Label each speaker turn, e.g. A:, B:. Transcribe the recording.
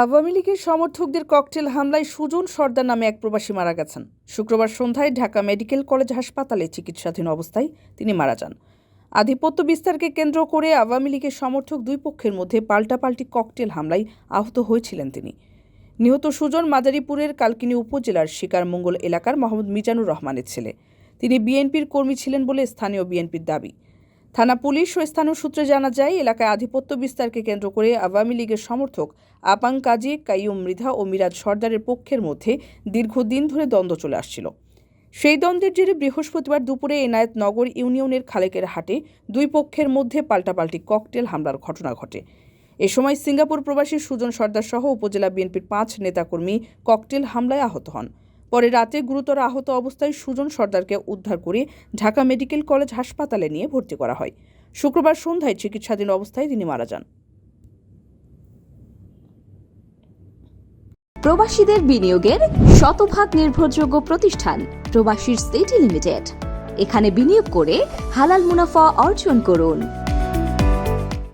A: আওয়ামী লীগের সমর্থকদের ককটেল হামলায় সুজন সর্দার নামে এক প্রবাসী মারা গেছেন। শুক্রবার সন্ধ্যায় ঢাকা মেডিকেল কলেজ হাসপাতালে চিকিৎসাধীন অবস্থায় তিনি মারা যান। আধিপত্য বিস্তারকে কেন্দ্র করে আওয়ামী লীগের সমর্থক দুই পক্ষের মধ্যে পাল্টাপাল্টি ককটেল হামলায় আহত হয়েছিলেন তিনি। নিহত সুজন মাদারীপুরের কালকিনি উপজেলার শিকারমঙ্গল এলাকার মোহাম্মদ মিজানুর রহমানের ছেলে। তিনি বিএনপির কর্মী ছিলেন বলে স্থানীয় বিএনপির দাবি। থানা পুলিশ ও স্থানীয় সূত্রে জানা যায়, এলাকায় আধিপত্য বিস্তারকে কেন্দ্র করে আওয়ামী লীগের সমর্থক আপাং কাজী, কাইয়ুম মৃধা ও মিরাজ সর্দারের পক্ষের মধ্যে দীর্ঘদিন ধরে দ্বন্দ্ব চলে আসছিল। সেই দ্বন্দ্বের জেরে বৃহস্পতিবার দুপুরে এনায়েতনগর ইউনিয়নের খালেকের হাটে দুই পক্ষের মধ্যে পাল্টাপাল্টি ককটেল হামলার ঘটনা ঘটে। এ সময় সিঙ্গাপুর প্রবাসী সুজন সর্দার সহ উপজেলা বিএনপির 5 নেতাকর্মী ককটেল হামলায় আহত হন। পরে রাতে গুরুতর আহত অবস্থায় সুজন সর্দারকে উদ্ধার করে ঢাকা মেডিকেল কলেজ হাসপাতালে নিয়ে ভর্তি করা হয়। শুক্রবার সন্ধ্যায় চিকিৎসাধীন অবস্থায় তিনি মারা যান।
B: প্রবাসীদের বিনিয়োগের শতভাগ নির্ভরযোগ্য প্রতিষ্ঠান প্রবাসীর সিটি লিমিটেড। এখানে বিনিয়োগ করে হালাল মুনাফা অর্জন করুন।